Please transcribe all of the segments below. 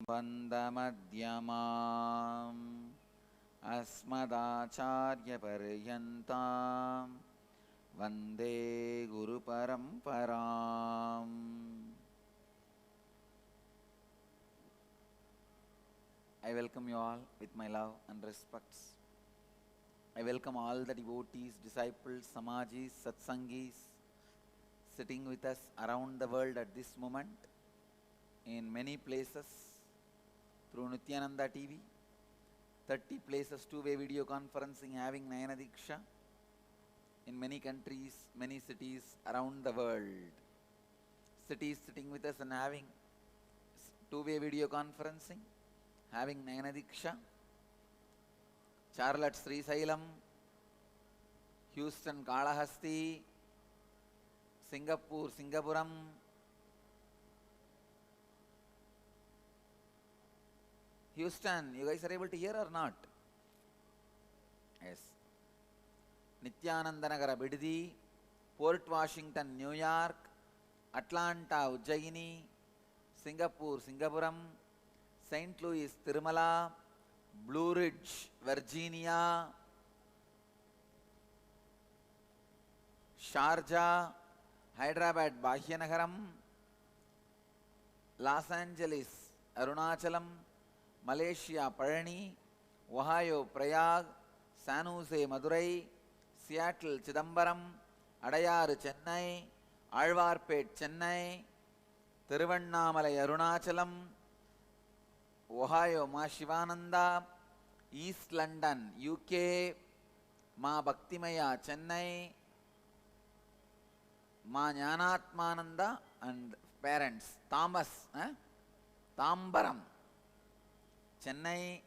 वन्दमध्यमाम् अस्मदाचार्यपर्यन्तां वन्दे गुरुपरम्पराम्. I welcome you all with my love and respects. I welcome all the devotees, disciples, samajis, satsangis sitting with us around the world at this moment in many places through Nityananda TV, 30 places, two-way video conferencing having Nayana Diksha in many countries, many cities around the world. Cities sitting with us and having two-way video conferencing, having Nayana Diksha, Charlotte Srisailam, Houston Kalahasti, Singapore Singapuram, Houston, you guys are able to hear or not? Yes. Nityananda Nagara Bididi, Port Washington, New York, Atlanta, Ujjayini, Singapore Singapuram, St. Louis, Tirumala, Blue Ridge, Virginia, Sharjah, Hyderabad, Bhagyanagaram, Los Angeles, Arunachalam, Malaysia, Parani, Ohio, Prayag, San Jose, Madurai, Seattle, Chidambaram, Adayar, Chennai, Alvarpet, Chennai, Thiruvannamalai, Arunachalam, Ohio, Ma Shivananda, East London, UK, Ma Bhaktimaya, Chennai, Ma Jnanatmananda and parents, Thomas, Tambaram, Chennai,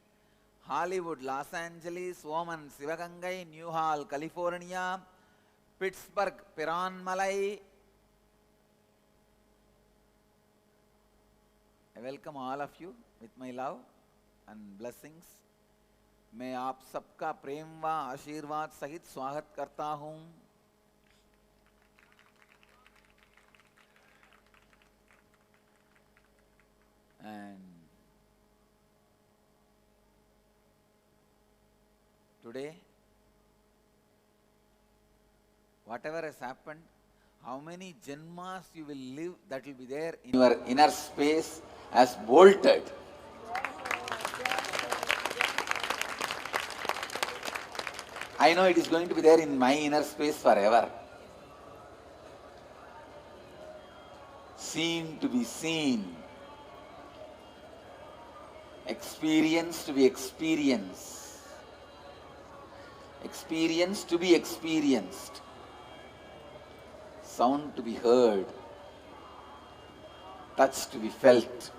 Hollywood, Los Angeles, Oman, Sivagangai, Newhall, California, Pittsburgh, Piranmalai. I welcome all of you with my love and blessings. मैं आप सबका प्रेम व आशीर्वाद सहित स्वागत करता हूँ. And today, whatever has happened, how many janmas you will live, that will be there in your inner space as bolted. I know it is going to be there in my inner space forever. Seen to be seen. Experience to be experienced. Experience to be experienced. Sound to be heard. Touch to be felt.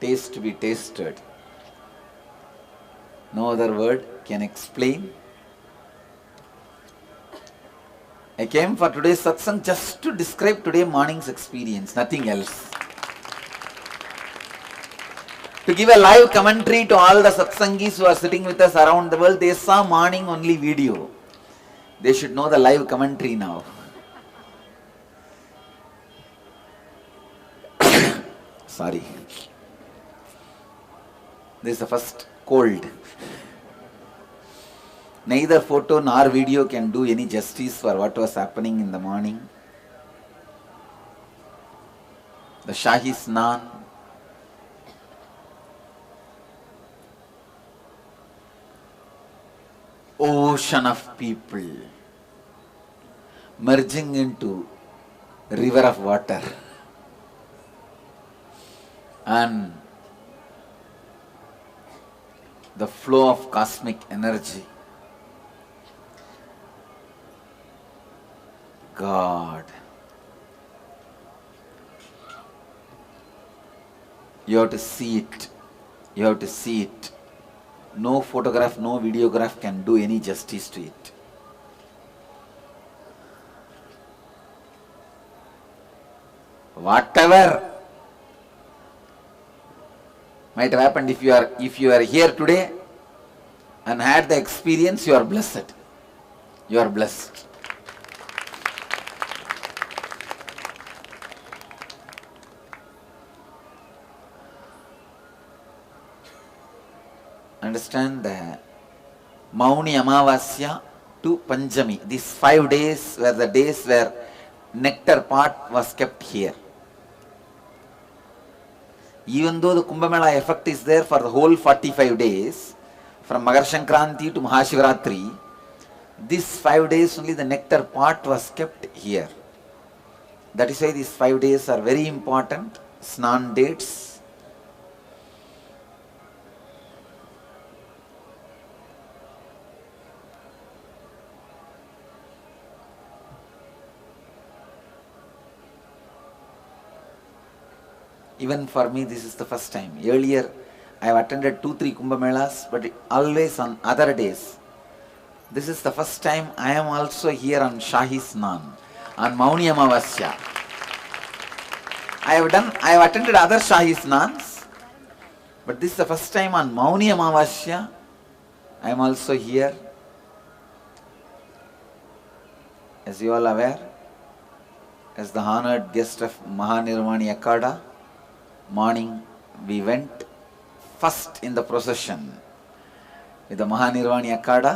Taste to be tasted. No other word can explain. I came for today's satsang just to describe today morning's experience, nothing else. To give a live commentary to all the satsangis who are sitting with us around the world. They saw morning only video. They should know the live commentary now. Sorry. This is the first cold. Neither photo nor video can do any justice for what was happening in the morning. The Shahi Snan, ocean of people merging into river of water, and the flow of cosmic energy. God, you have to see it. You have to see it. No photograph, no videograph can do any justice to it. Whatever might have happened, if you are here today and had the experience, you are blessed. You are blessed. understand the Mauni Amavasya to Panjami. These 5 days were the days where nectar pot was kept here. Even though the Kumbh Mela effect is there for the whole 45 days, from Makar Sankranti to Mahashivratri, these 5 days only the nectar pot was kept here. That is why these 5 days are very important, Snan dates. Even for me, this is the first time. Earlier, I have attended 2-3 Kumbh Melas, but always on other days. This is the first time I am also here on Shahi Snan, on Mauni Amavasya. I have attended other Shahi Snans, but this is the first time on Mauni Amavasya. I am also here. As you all aware, as the honored guest of Mahanirvani Akada, morning we went first in the procession with the Mahanirvani Akada,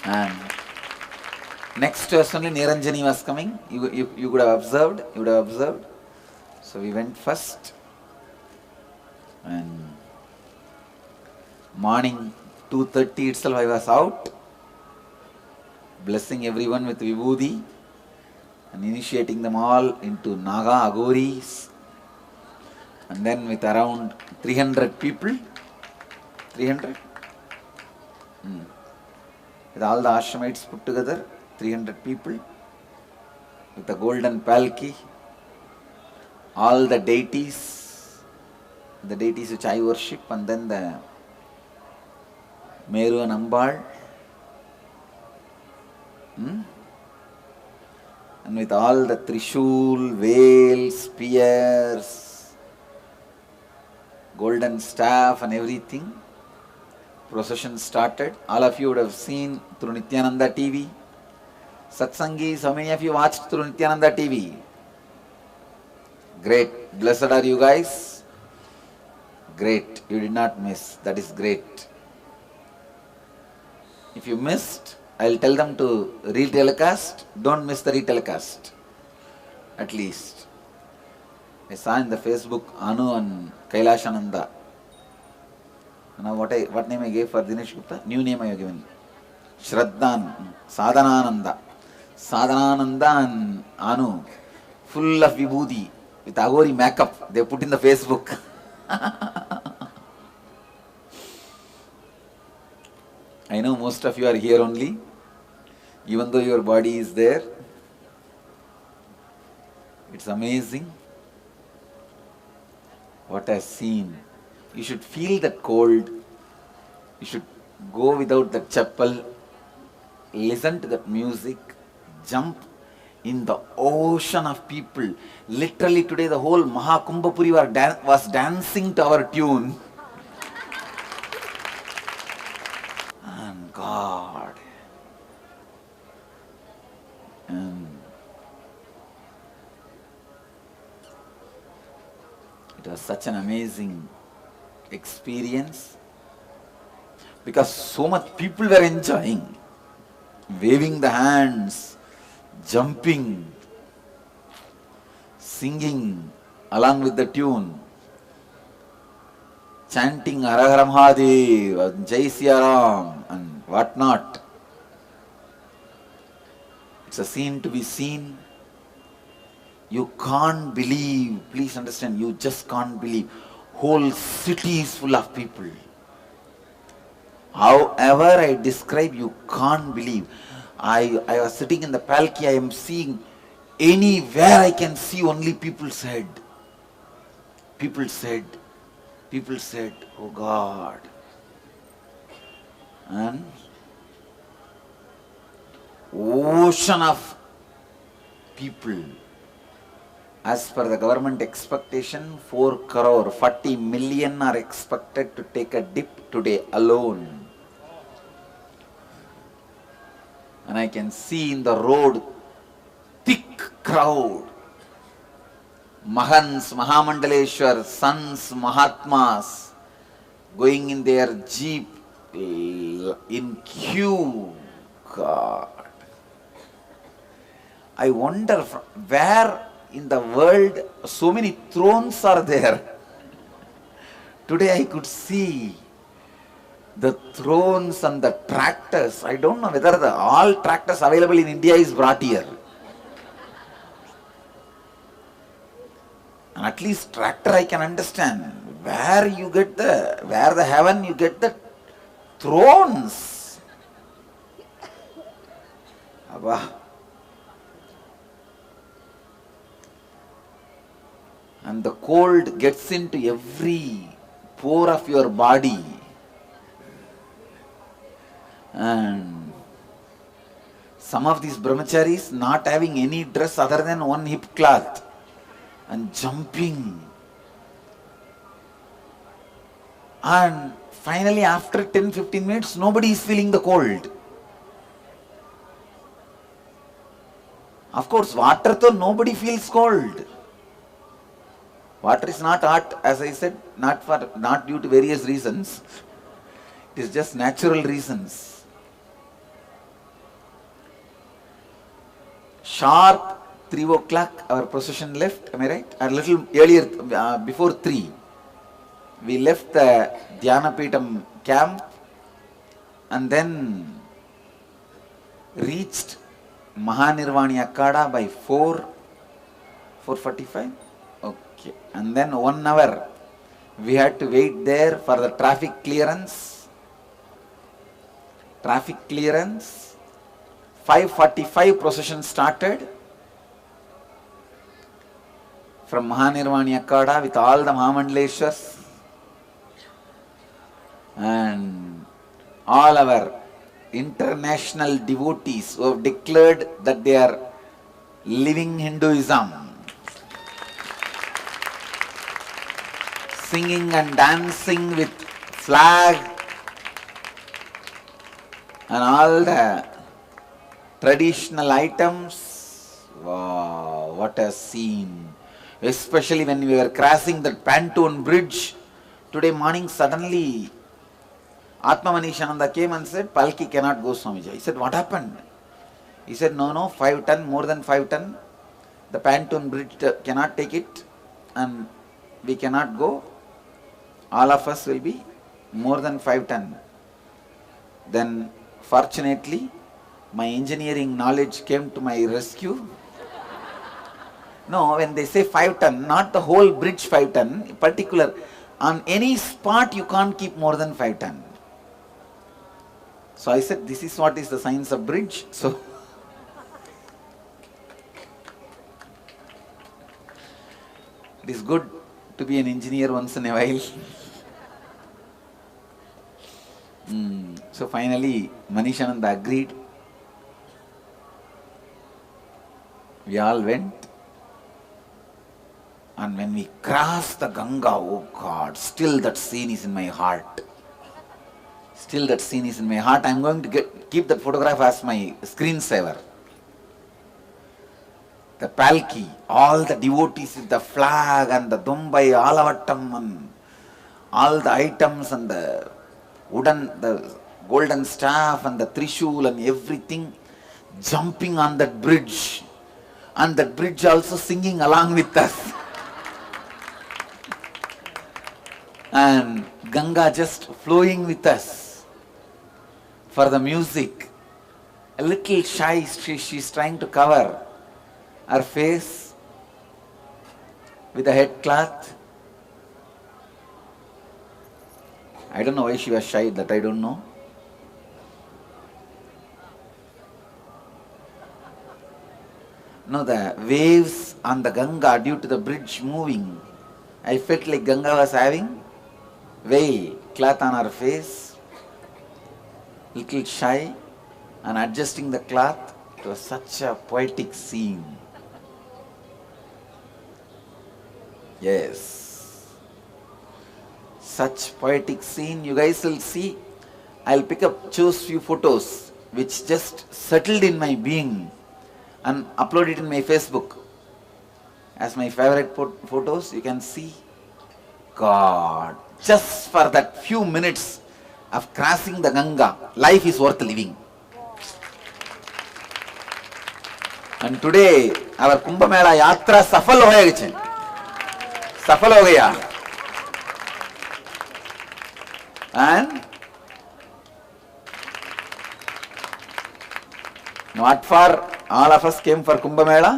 and next to us only Niranjani was coming. You would have observed. So we went first, and morning 2:30 itself I was out, blessing everyone with Vibhuti and initiating them all into Naga Aghoris, and then with around 300 people, 300? With all the ashramites put together, 300 people, with the golden palki, all the deities which I worship, and then the Meru and Ambal, and with all the Trishul, veils, spears, golden staff and everything, procession started. All of you would have seen through Nityananda TV. Satsangis, how many of you watched through Nityananda TV? Great. Blessed are you guys. Great. You did not miss. That is great. If you missed, I'll tell them to re-telecast. Don't miss the re-telecast. At least. I saw in the Facebook Anu and Kailashananda. Now what name I gave for Dinesh Gupta? New name I have given. Shraddhan, Sadhanananda. Sadhanananda and Anu. Full of vibhuti. With Agori makeup. They put in the Facebook. I know most of you are here only. Even though your body is there. It's amazing what I've seen. You should feel that cold. You should go without the chappal, listen to that music, jump in the ocean of people. Literally today the whole Mahakumbhapuri was dancing to our tune. And God. And it was such an amazing experience, because so much people were enjoying, waving the hands, jumping, singing along with the tune, chanting Har Har Mahadev, Jai Siya Ram and whatnot. It's a scene to be seen. You can't believe, please understand, you just can't believe. Whole city is full of people. However I describe, you can't believe. I was sitting in the palki, I am seeing anywhere I can see only people's head. People said, oh God. And ocean of people. As per the government expectation, 4 crore, 40 million are expected to take a dip today alone. And I can see in the road, thick crowd. Mahans, Mahamandaleshwar, sons, Mahatmas, going in their jeep in queue. God. I wonder where in the world so many thrones are there. Today I could see the thrones and the tractors. I don't know whether all tractors available in India is brought here. And at least tractor I can understand. Where the heaven you get the thrones. Abba. And the cold gets into every pore of your body. And some of these brahmacharis not having any dress other than one hip cloth and jumping. And finally after 10-15 minutes nobody is feeling the cold. Of course water though nobody feels cold. Water is not hot, as I said, not due to various reasons. It is just natural reasons. Sharp 3 o'clock our procession left, am I right? A little earlier, before 3. We left the Dhyanapeetham camp and then reached Mahanirvani Akhada by 4:45. Okay. And then 1 hour we had to wait there for the traffic clearance. 5:45 procession started from Mahanirvani Akhada with all the Mahamandaleshwars and all our international devotees who have declared that they are living Hinduism, singing and dancing with flag and all the traditional items. Wow, what a scene. Especially when we were crossing the Pantone bridge. Today morning suddenly Atma Manishananda came and said, Palki cannot go, Swamiji. I said, what happened? He said, no, 5 ton, more than 5 ton. The Pantone bridge cannot take it and we cannot go. All of us will be more than 5 ton. Then fortunately, my engineering knowledge came to my rescue. No, when they say 5 ton, not the whole bridge 5 ton, particular, on any spot you can't keep more than 5 ton. So I said, this is what is the science of bridge. So it is good to be an engineer once in a while. So finally, Manishananda agreed. We all went. And when we crossed the Ganga, oh God, still that scene is in my heart. Still that scene is in my heart. I am going to keep that photograph as my screensaver. The palki, all the devotees with the flag and the Dumbai, Alavattam and all the items and the golden staff and the Trishul and everything jumping on that bridge. And that bridge also singing along with us. And Ganga just flowing with us for the music. A little shy, she's trying to cover her face with a head cloth. I don't know why she was shy, that I don't know. No, the waves on the Ganga due to the bridge moving, I felt like Ganga was having veil, cloth on her face, little shy, and adjusting the cloth. It was such a poetic scene. Yes. Such poetic scene. You guys will see. I'll choose few photos which just settled in my being and upload it in my Facebook as my favorite photos, you can see God. Just for that few minutes of crossing the Ganga, life is worth living. And today, our Kumbh Mela Yatra सफल हो गई, सफल हो गया. And what for all of us came for Kumbh Mela?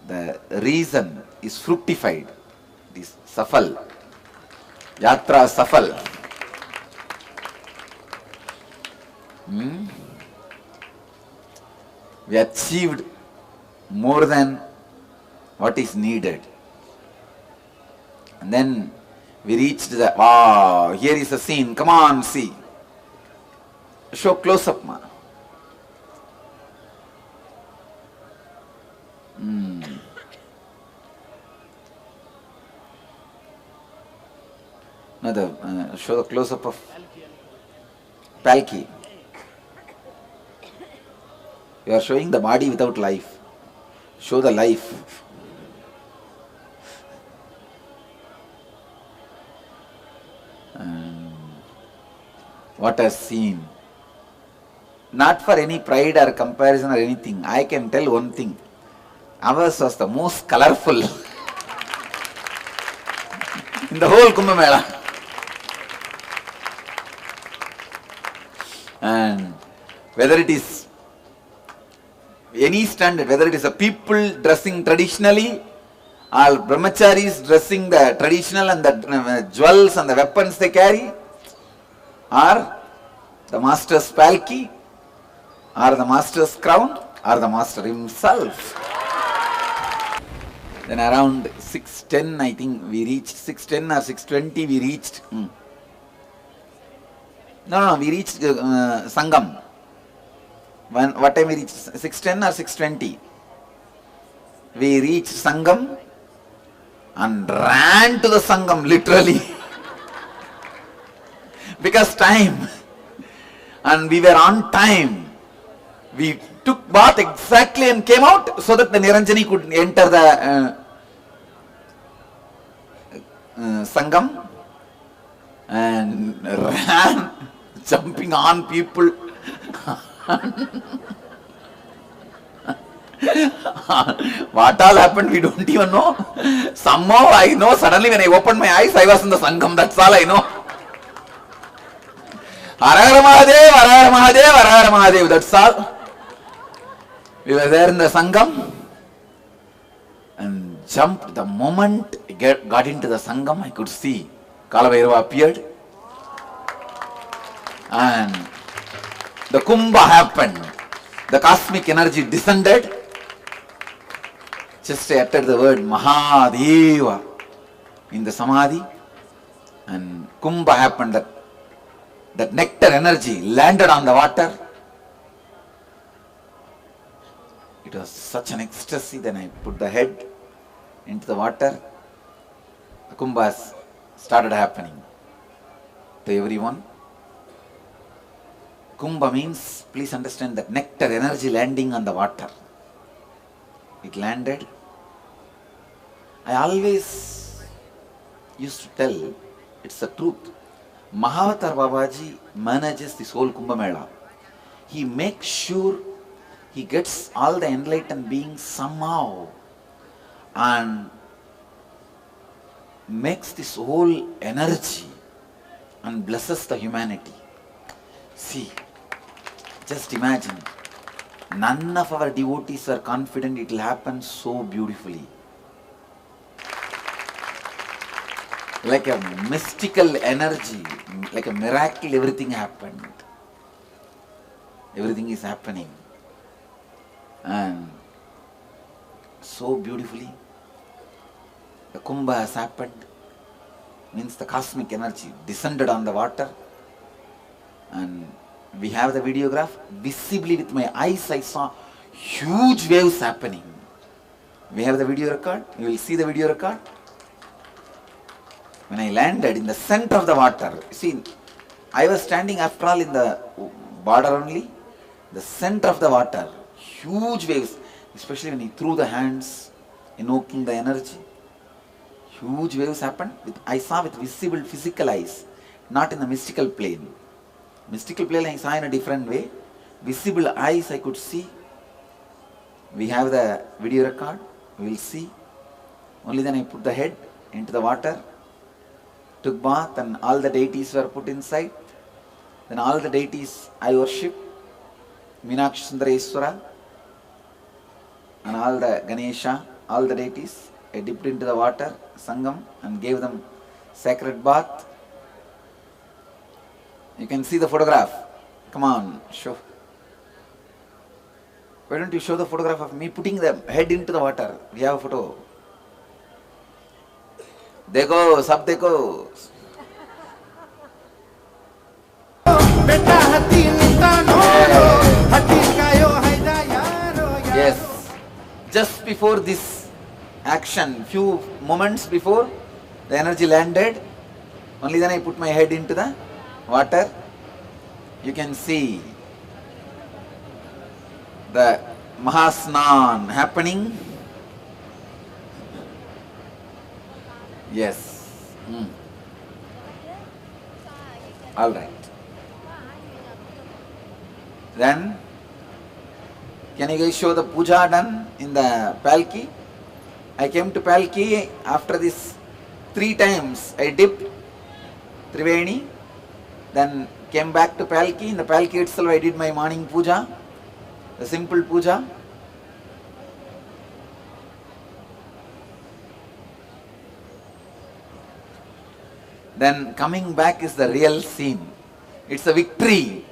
The reason is fructified. It is safal. Yatra safal. We achieved more than what is needed. And then we reached the, wow, here is a scene. Come on, see. Show close up, ma. No, show the close up of Palki. You are showing the body without life. Show the life. What a scene. Not for any pride or comparison or anything. I can tell one thing. Ours was the most colorful in the whole Kumbh Mela. And whether it is any standard, whether it is a people dressing traditionally or brahmacharis dressing the traditional and the jewels and the weapons they carry, or the master's palki, or the master's crown, or the master himself. Then around 6:10, I think we reached, 6:10 or 6:20 we reached. No, we reached Sangam. What time we reached? 6:10 or 6:20? We reached Sangam and ran to the Sangam literally. Because time. And we were on time. We took bath exactly and came out so that the Niranjani could enter the Sangam, and ran, jumping on people. What all happened, we don't even know. Somehow I know, suddenly when I opened my eyes, I was in the Sangam. That's all I know. Har Har Mahadev, Har Har Mahadev, Har Har Mahadev. That's all. We were there in the Sangam and jumped. The moment I got into the Sangam, I could see Kalabhairava appeared. And the Kumbha happened. The cosmic energy descended. Just I uttered the word Mahadeva in the Samadhi, and Kumbha happened. That nectar energy landed on the water. It was such an ecstasy. Then I put the head into the water. The Kumbhas started happening to everyone. Kumbha means, please understand, that nectar energy landing on the water. It landed. I always used to tell, it's the truth. Mahavatar Babaji manages this whole Kumbh Mela. He makes sure he gets all the enlightened beings somehow and makes this whole energy and blesses the humanity. See, just imagine, none of our devotees are confident it will happen so beautifully. Like a mystical energy, like a miracle, everything happened. Everything is happening. And so beautifully, the Kumbha has happened. Means the cosmic energy descended on the water. And we have the videograph. Visibly with my eyes I saw huge waves happening. We have the video record. You will see the video record. When I landed in the center of the water, see, I was standing after all in the border only, the center of the water, huge waves, especially when he threw the hands, invoking the energy. Huge waves happened. I saw with visible physical eyes, not in the mystical plane. Mystical plane I saw in a different way. Visible eyes I could see. We have the video record. We will see. Only then I put the head into the water, took bath, and all the deities were put inside. Then all the deities I worship, Meenakshi Sundareswara, and all the Ganesha, all the deities, I dipped into the water, Sangam, and gave them sacred bath. You can see the photograph. Come on, show. Why don't you show the photograph of me putting the head into the water? We have a photo. Dekho, sab dekho. Yes. Just before this action, few moments before the energy landed, only then I put my head into the water. You can see the Mahasnan happening. Yes. All right. Then, can you guys show the puja done in the Palki? I came to Palki after this 3 times. I dipped Triveni, then came back to Palki. In the Palki itself I did my morning puja, the simple puja. Then coming back is the real scene. It's a victory.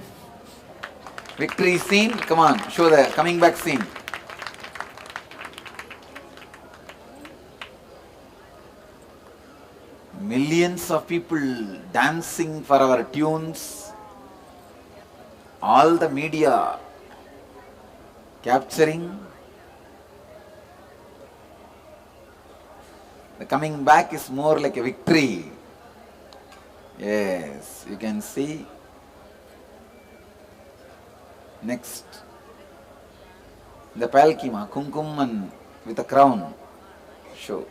Victory scene. Come on, show the coming back scene. Millions of people dancing for our tunes. All the media capturing. The coming back is more like a victory. Yes, you can see. Next, the Palkima, Kumkum with a crown. Show.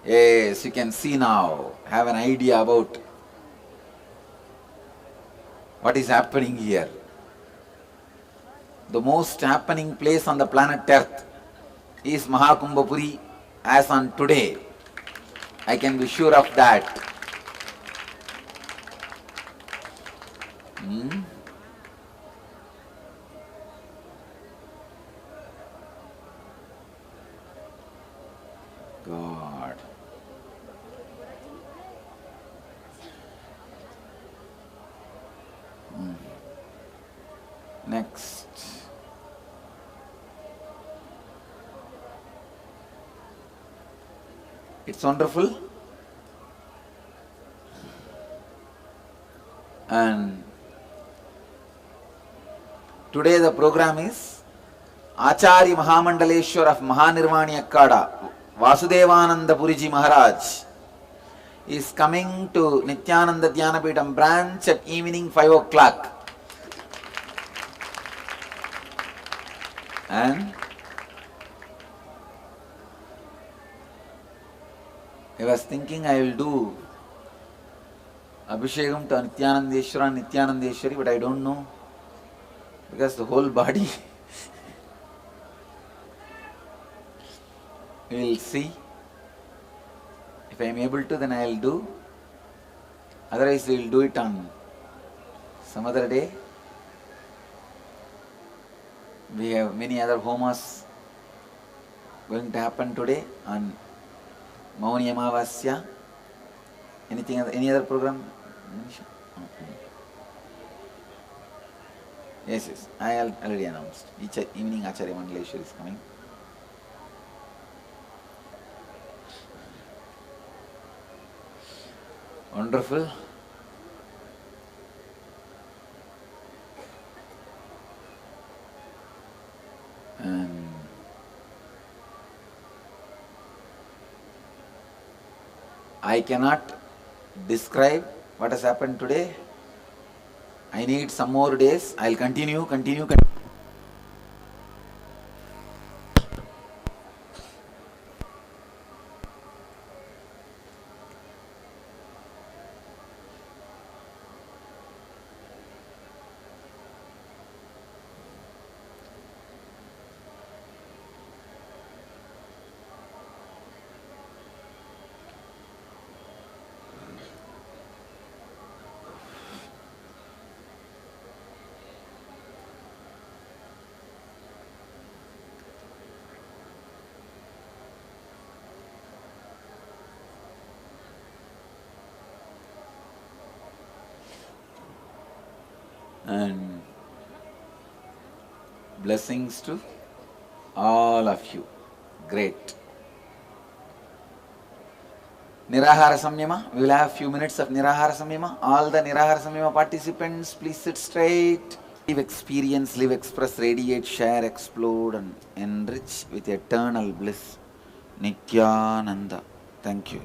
Yes, you can see now. Have an idea about what is happening here. The most happening place on the planet Earth is Mahakumbhapuri as on today. I can be sure of that. God. Next. It's wonderful. And today the program is Acharya Mahamandaleshwar of Mahanirvani Akkada, Vasudevananda Puriji Maharaj is coming to Nityananda Dhyanapitham branch at evening 5 o'clock. And I was thinking I will do Abhishekam to Nityanandeshwara and Nityanandeshwari, but I don't know, because the whole body. We will see. If I am able to, then I will do. Otherwise, we will do it on some other day. We have many other homas going to happen today on Mauni Amavasya. Anything, any other program? Yes, yes. I already announced. Each evening Acharya Mandaleshwar is coming. Wonderful. And I cannot describe what has happened today. I need some more days. I'll continue. And blessings to all of you. Great. Nirahara Samyama. We will have a few minutes of Nirahara Samyama. All the Nirahara Samyama participants, please sit straight. Live experience, live, express, radiate, share, explode, and enrich with eternal bliss. Nityananda. Thank you.